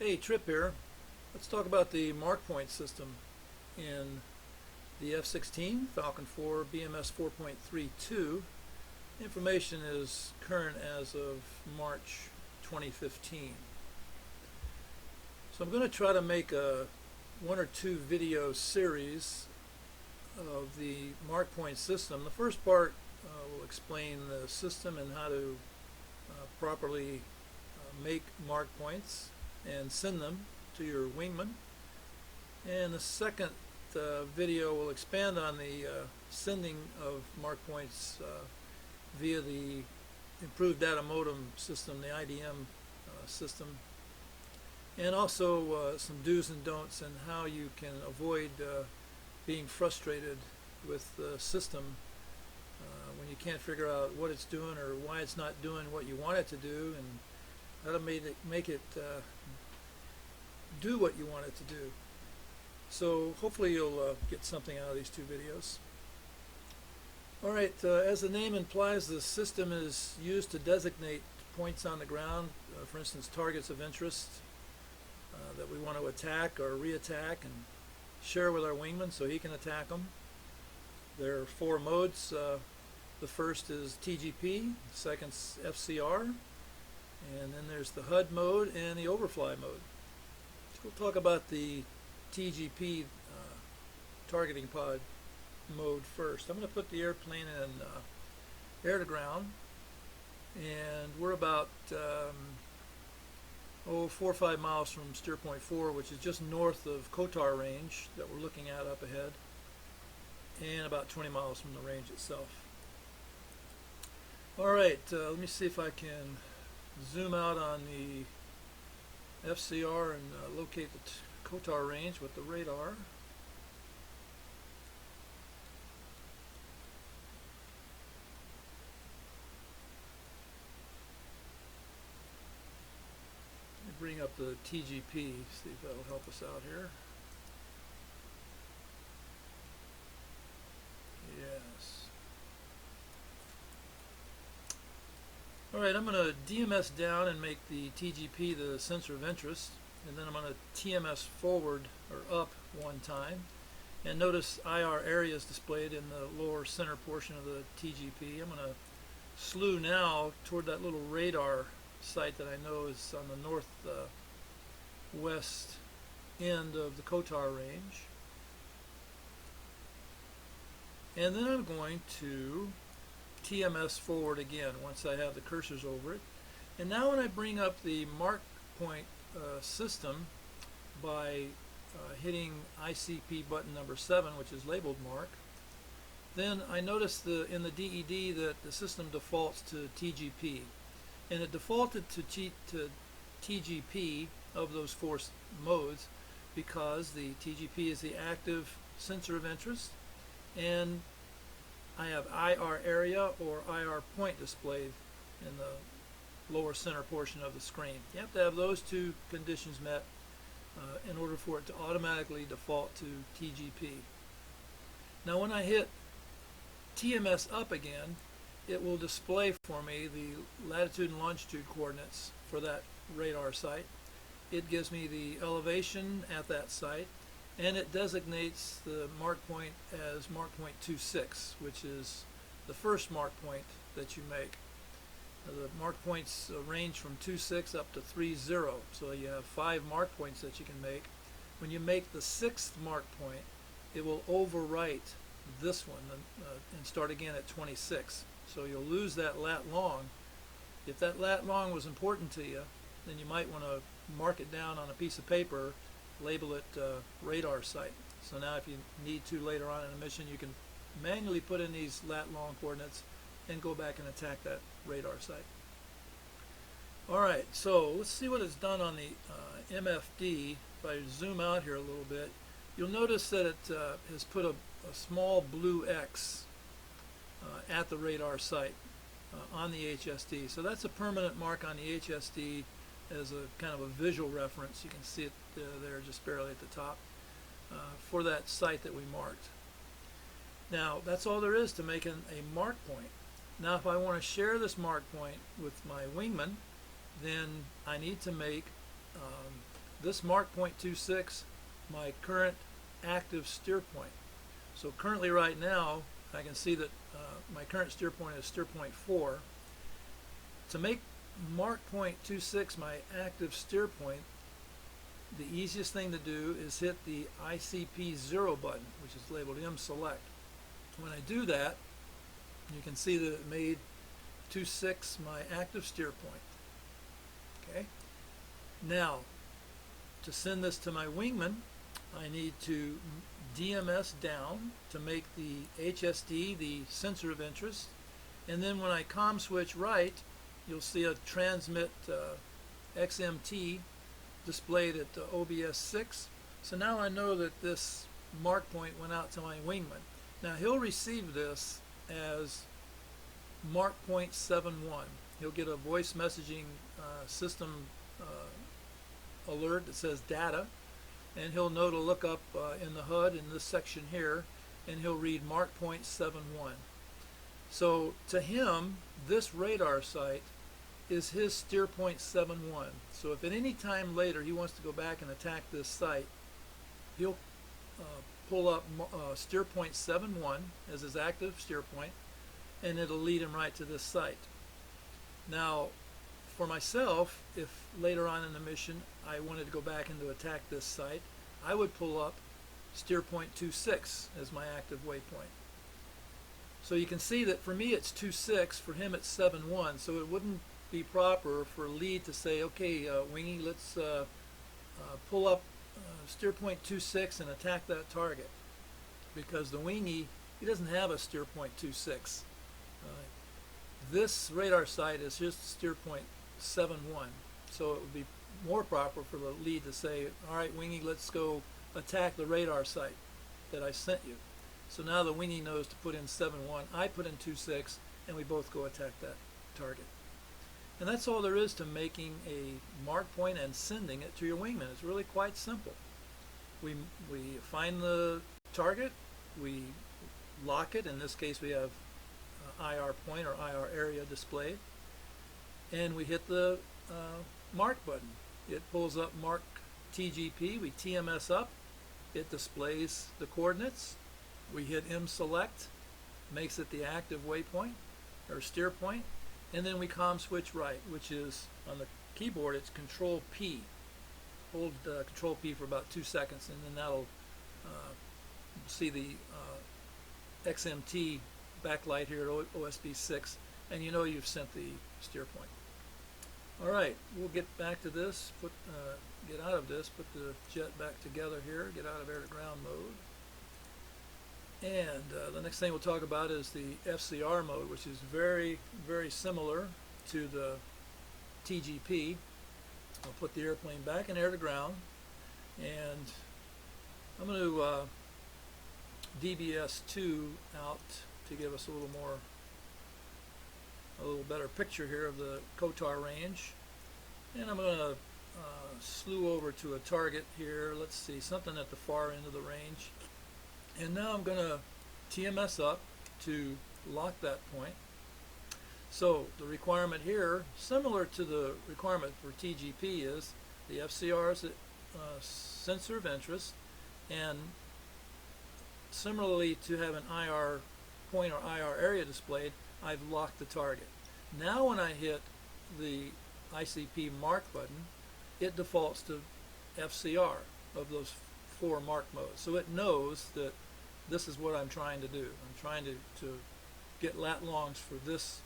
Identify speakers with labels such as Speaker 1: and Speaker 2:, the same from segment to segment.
Speaker 1: Hey, Trip here. Let's talk about the mark point system in the F-16 Falcon 4 BMS 4.32. Information is current as of March 2015. So I'm going to try to make a one or two video series of the mark point system. The first part will explain the system and how to properly make mark points and send them to your wingman. And the second video will expand on the sending of mark points via the improved data modem system, the IDM system, and also some do's and don'ts and how you can avoid being frustrated with the system when you can't figure out what it's doing or why it's not doing what you want it to do, and how to make it do what you want it to do. So hopefully you'll get something out of these two videos. Alright, as the name implies, the system is used to designate points on the ground, for instance targets of interest that we want to attack or re-attack and share with our wingman so he can attack them. There are four modes. The first is TGP, the second's FCR, and then there's the HUD mode and the overfly mode. So we'll talk about the TGP targeting pod mode first. I'm going to put the airplane in air to ground, and we're about 4 or 5 miles from steer point 4, which is just north of Kotar range that we're looking at up ahead, and about 20 miles from the range itself. Alright, let me see if I can zoom out on the FCR and locate the Kotar range with the radar. Let me bring up the TGP, see if that'll help us out here. Yes. Alright, I'm going to DMS down and make the TGP the sensor of interest, and then I'm going to TMS forward or up one time. And notice IR area is displayed in the lower center portion of the TGP. I'm going to slew now toward that little radar site that I know is on the northwest end of the Kotar range. And then I'm going to TMS forward again once I have the cursors over it. And now when I bring up the mark point system by hitting ICP button number 7, which is labeled mark, then I notice in the DED that the system defaults to TGP, and it defaulted to TGP of those four modes because the TGP is the active sensor of interest, and I have IR area or IR point displayed in the lower center portion of the screen. You have to have those two conditions met in order for it to automatically default to TGP. Now when I hit TMS up again, it will display for me the latitude and longitude coordinates for that radar site. It gives me the elevation at that site, and it designates the mark point as mark point 26, which is the first mark point that you make. The mark points range from 26 up to 30, so you have 5 mark points that you can make. When you make the 6th mark point, it will overwrite this one and start again at 26. So you'll lose that lat long. If that lat long was important to you, then you might want to mark it down on a piece of paper, label it radar site. So now if you need to later on in a mission, you can manually put in these lat long coordinates and go back and attack that radar site. Alright, so let's see what it's done on the MFD. If I zoom out here a little bit, you'll notice that it has put a small blue X at the radar site on the HSD. So that's a permanent mark on the HSD as a kind of a visual reference. You can see it there just barely at the top for that site that we marked. Now that's all there is to making a mark point. Now if I want to share this mark point with my wingman, then I need to make this mark point 26 my current active steer point. So currently right now I can see that my current steer point is steer point 4. To make mark point 26 my active steer point, the easiest thing to do is hit the ICP 0 button, which is labeled M select. When I do that, you can see that it made 26 my active steer point. Okay. Now, to send this to my wingman, I need to DMS down to make the HSD the sensor of interest, and then when I COM switch right, you'll see a transmit XMT displayed at OBS 6. So now I know that this mark point went out to my wingman. Now he'll receive this as mark point 71. He'll get a voice messaging system alert that says data, and he'll know to look up in the HUD in this section here, and he'll read mark point 71. So to him, this radar site is his steer point 71. So if at any time later he wants to go back and attack this site, he'll pull up steer point 71 as his active steer point, and it'll lead him right to this site. Now, for myself, if later on in the mission I wanted to go back and to attack this site, I would pull up steer point 26 as my active waypoint. So you can see that for me it's 26, for him it's 71, so it wouldn't be proper for lead to say, okay, Wingy, let's pull up steer point 26 and attack that target, because the Wingy, he doesn't have a steer point 26. This radar site is just steer point 71, so it would be more proper for the lead to say, all right, Wingy, let's go attack the radar site that I sent you. So now the Wingy knows to put in 71, I put in 26, and we both go attack that target. And that's all there is to making a mark point and sending it to your wingman. It's really quite simple. We find the target, we lock it. In this case we have IR point or IR area displayed, and we hit the mark button. It pulls up mark TGP, we TMS up, it displays the coordinates, we hit M select, makes it the active waypoint or steer point, and then we COM switch right, which is on the keyboard it's Control P. Hold Control P for about 2 seconds, and then that'll see the XMT backlight here at OSB 6, and you know you've sent the steer point. Alright, we'll get back to this, get out of this, put the jet back together here, get out of air to ground mode. And the next thing we'll talk about is the FCR mode, which is very, very similar to the TGP. I'll put the airplane back in air to ground, and I'm going to DBS2 out to give us a little better picture here of the Kotar range. And I'm going to slew over to a target here. Let's see, something at the far end of the range. And now I'm going to TMS up to lock that point. So the requirement here, similar to the requirement for TGP, is the FCR is a sensor of interest, and similarly to have an IR point or IR area displayed, I've locked the target. Now when I hit the ICP mark button, it defaults to FCR of those 4 mark modes. So it knows that this is what I'm trying to do. I'm trying to get lat longs for this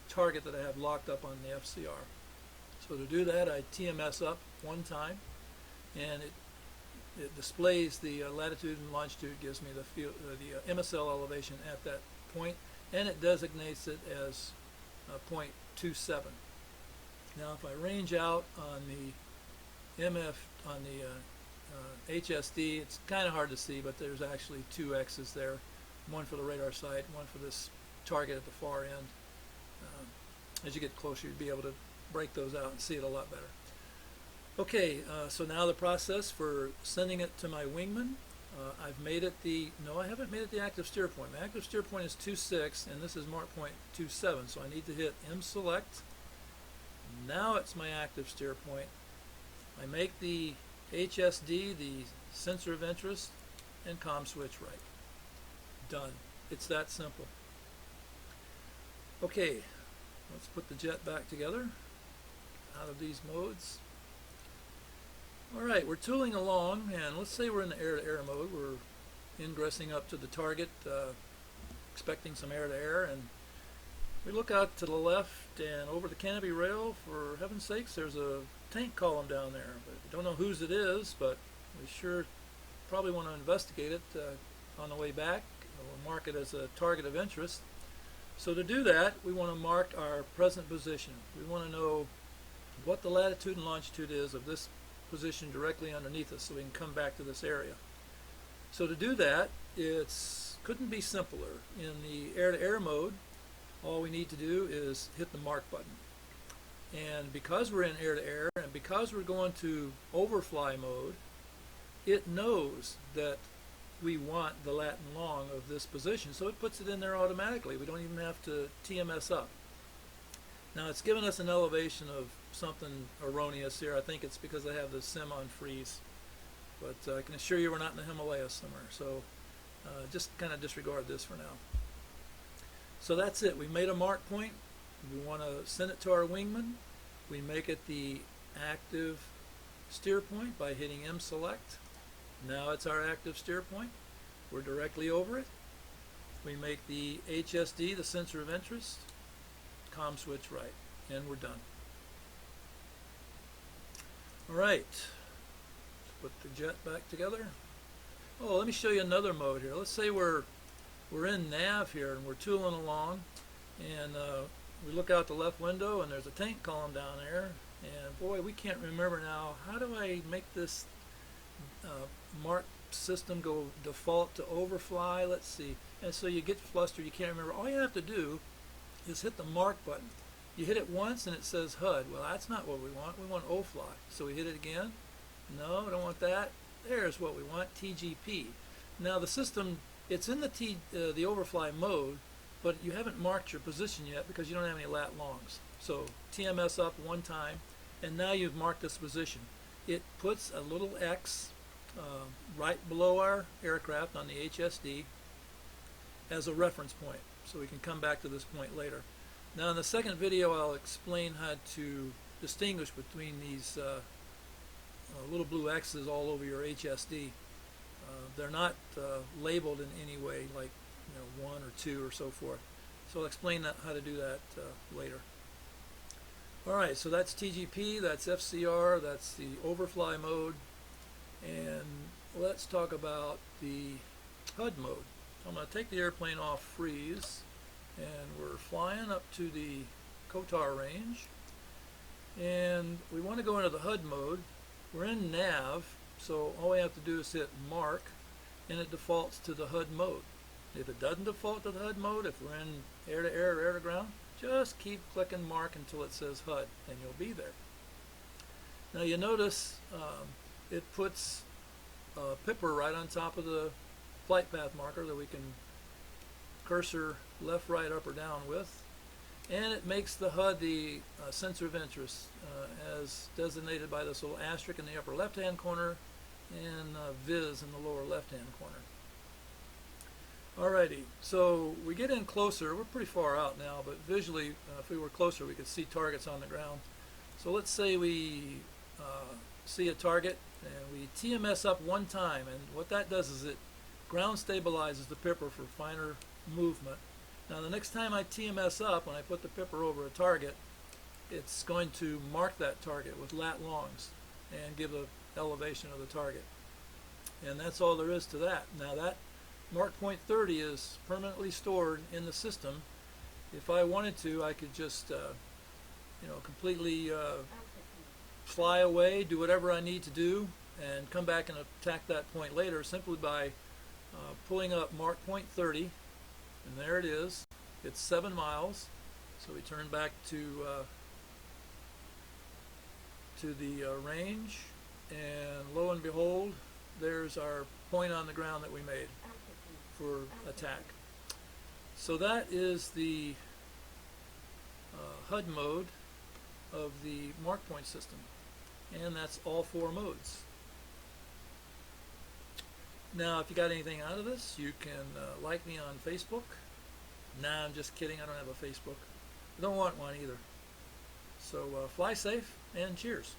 Speaker 1: target that I have locked up on the FCR. So to do that, I TMS up 1 time, and it displays the latitude and longitude, gives me the MSL elevation at that point, and it designates it as point 27. Now if I range out on the HSD, it's kind of hard to see, but there's actually 2 X's there, one for the radar site, one for this target at the far end. As you get closer, you'd be able to break those out and see it a lot better. Okay, so now the process for sending it to my wingman. I've made it no, I haven't made it the active steer point. My active steer point is 26, and this is mark point 27, so I need to hit M select. Now it's my active steer point. I make the HSD, the sensor of interest, and comm switch right. Done. It's that simple. Okay, let's put the jet back together out of these modes. Alright, we're tooling along, and let's say we're in the air-to-air mode. We're ingressing up to the target, expecting some air-to-air, and we look out to the left and over the canopy rail. For heaven's sakes, there's a tank column down there. But we don't know whose it is, but we sure probably want to investigate it on the way back. We'll mark it as a target of interest. So to do that, we want to mark our present position. We want to know what the latitude and longitude is of this position directly underneath us, so we can come back to this area. So to do that, it couldn't be simpler. In the air-to-air mode, all we need to do is hit the mark button. And because we're in air-to-air, and because we're going to overfly mode, it knows that we want the lat and long of this position, so it puts it in there automatically. We don't even have to TMS up. Now it's given us an elevation of something erroneous here. I think it's because I have the sim on freeze, but I can assure you we're not in the Himalayas somewhere, so just kind of disregard this for now. So that's it. We made a mark point. We want to send it to our wingman. We make it the active steer point by hitting M select. Now it's our active steer point. We're directly over it. We make the HSD the sensor of interest, comm switch right, and we're done. Alright, let's put the jet back together. Oh, let me show you another mode here. Let's say we're in nav here and we're tooling along, and we look out the left window and there's a tank column down there, and boy, we can't remember now, how do I make this mark system go default to overfly? Let's see. And so you get flustered, you can't remember. All you have to do is hit the mark button. You hit it once and it says HUD. Well, that's not what we want. We want O-fly. So we hit it again. No, we don't want that. There's what we want, TGP. Now the system, it's in the overfly mode, but you haven't marked your position yet because you don't have any lat longs. So TMS up one time, and now you've marked this position. It puts a little X right below our aircraft on the HSD as a reference point, so we can come back to this point later. Now in the second video I'll explain how to distinguish between these little blue X's all over your HSD. They're not labeled in any way, like 1 or 2 or so forth. So I'll explain how to do that later. Alright, so that's TGP, that's FCR, that's the overfly mode, and let's talk about the HUD mode. I'm going to take the airplane off freeze, and we're flying up to the Kotar range, and we want to go into the HUD mode. We're in nav, so all we have to do is hit mark, and it defaults to the HUD mode. If it doesn't default to the HUD mode, if we're in air-to-air or air-to-ground, just keep clicking mark until it says HUD, and you'll be there. Now you notice it puts a pipper right on top of the flight path marker that we can cursor left, right, up, or down with, and it makes the HUD the sensor of interest as designated by this little asterisk in the upper left-hand corner and Viz in the lower left-hand corner. Alrighty, so we get in closer. We're pretty far out now, but visually, if we were closer, we could see targets on the ground. So let's say we see a target and we TMS up one time, and what that does is it ground stabilizes the pipper for finer movement. Now the next time I TMS up, when I put the pipper over a target, it's going to mark that target with lat longs and give an elevation of the target. And that's all there is to that. Now that mark point 30 is permanently stored in the system. If I wanted to, I could just completely fly away, do whatever I need to do, and come back and attack that point later simply by pulling up mark point 30, and there it is. It's 7 miles. So we turn back to the range, and lo and behold, there's our point on the ground that we made for attack. So that is the HUD mode of the mark point system, and that's all 4 modes. Now, if you got anything out of this, you can like me on Facebook. Nah, I'm just kidding. I don't have a Facebook. I don't want one either. So fly safe and cheers.